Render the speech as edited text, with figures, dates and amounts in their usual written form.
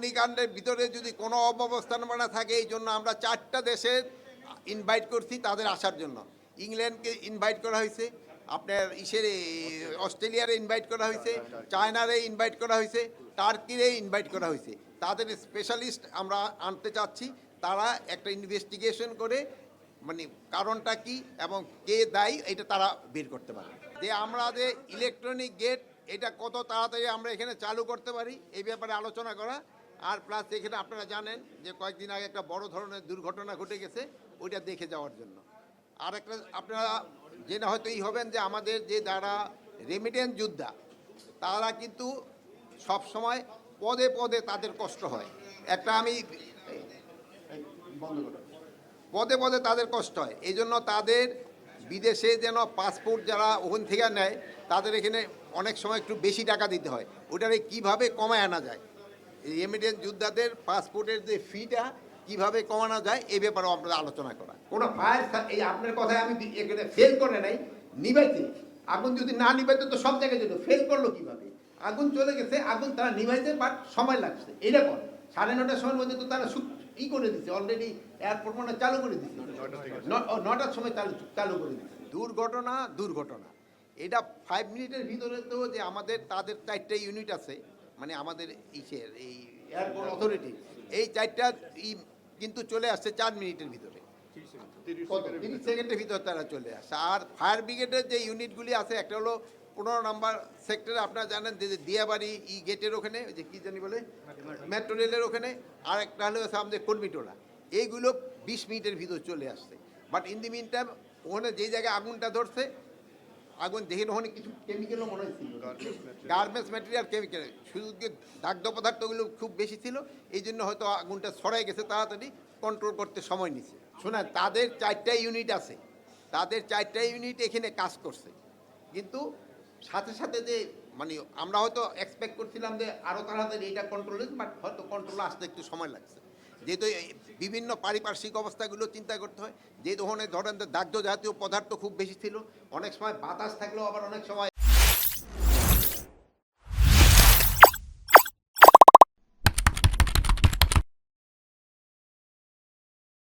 অগ্নিকাণ্ডের ভিতরে যদি কোনো অব্যবস্থাপনা থাকে, এই জন্য আমরা 4টা দেশের ইনভাইট করছি তাদের আসার জন্য। ইংল্যান্ডকে ইনভাইট করা হয়েছে, আপনার অস্ট্রেলিয়ারে ইনভাইট করা হয়েছে, চায়নারে ইনভাইট করা হয়েছে, টার্কিরে ইনভাইট করা হয়েছে। তাদের স্পেশালিস্ট আমরা আনতে চাচ্ছি, তারা একটা ইনভেস্টিগেশন করে মানে কারণটা কি এবং কে দায়ী এটা তারা বের করতে পারে। যে আমরা যে ইলেকট্রনিক গেট এটা কত তাড়াতাড়ি আমরা এখানে চালু করতে পারি এই ব্যাপারে আলোচনা করা। আর প্লাস এখানে আপনারা জানেন যে কয়েকদিন আগে একটা বড় ধরনের দুর্ঘটনা ঘটে গেছে, ওইটা দেখে যাওয়ার জন্য। আর একটা আপনারা জেনে হয়তো হবেন যে আমাদের যে যারা রেমিটেন্স যোদ্ধা তারা কিন্তু সব সময় পদে পদে তাদের কষ্ট হয়। একটা আমি পদে পদে তাদের কষ্ট হয়, এই জন্য তাদের বিদেশে যেন পাসপোর্ট যারা ওখান থেকে নেয় তাদের এখানে অনেক সময় একটু বেশি টাকা দিতে হয়, ওটারে কীভাবে কমায় আনা যায়, রেমিটেন্স যোদ্ধাদের পাসপোর্টের যে ফিটা কীভাবে কমানো যায় এই ব্যাপারেও আপনাদের আলোচনা করা। কোনো ফায়ার এই আপনার কথায় আমি এখানে ফেল করে নাই, নিভাইতে আগুন যদি না নিভাইতে তো সব জায়গায় যেত, ফেল করলো কীভাবে? আগুন চলে গেছে, আগুন তারা নিভাইতে বাট সময় লাগছে। এরকম 9:30টার সময়ের মধ্যে তো তারা করে দিচ্ছে, অলরেডি এয়ারপোর্ট মানে চালু করে দিচ্ছে, 9টার সময় চালু করে দিচ্ছে। দুর্ঘটনা এটা 5 মিনিটের ভিতরে তো যে আমাদের তাদের 4টা ইউনিট আছে, মানে আমাদের এই এয়ারপোর্ট অথরিটি এই 4টা কিন্তু চলে আসছে 4 মিনিটের ভিতরে, 30 সেকেন্ডের ভিতরে তারা চলে আসে। আর ফায়ার ব্রিগেডের যে ইউনিটগুলি আছে, একটা হলো 15 নম্বর সেক্টরে, আপনারা জানেন যে দিয়াবাড়ি গেটের ওখানে, যে কী জানি বলে মেট্রো রেলের ওখানে, আর একটা হলো আমাদের কর্মীটোলা, এইগুলো 20 মিনিটের ভিতর চলে আসছে। But in the meantime ওখানে যেই জায়গায় আগুনটা ধরছে, আগুন দেখে ওখানে কিছু কেমিক্যালও মনে হয়েছিল, গার্মেন্টস ম্যাটেরিয়াল কেমিক্যাল, শুধু দাগ্ধ পদার্থগুলো খুব বেশি ছিল, এই জন্য হয়তো আগুনটা ছড়াই গেছে, তাড়াতাড়ি কন্ট্রোল করতে সময় নিছে। শোনা, তাদের 4টা ইউনিট আছে, তাদের 4টা ইউনিট এখানে কাজ করছে, কিন্তু সাথে সাথে যে মানে আমরা হয়তো এক্সপেক্ট করছিলাম যে আরও তাড়াতাড়ি এটা কন্ট্রোল হয়েছে, বাট হয়তো কন্ট্রোল আসতে একটু সময় লাগছে, যেহেতু বিভিন্ন পারিপার্শ্বিক অবস্থাগুলো চিন্তা করতে হয়। যে ধরনের দাগ্ধ জাতীয় পদার্থ খুব বেশি ছিল, অনেক সময় বাতাস থাকলেও আবার অনেক সময়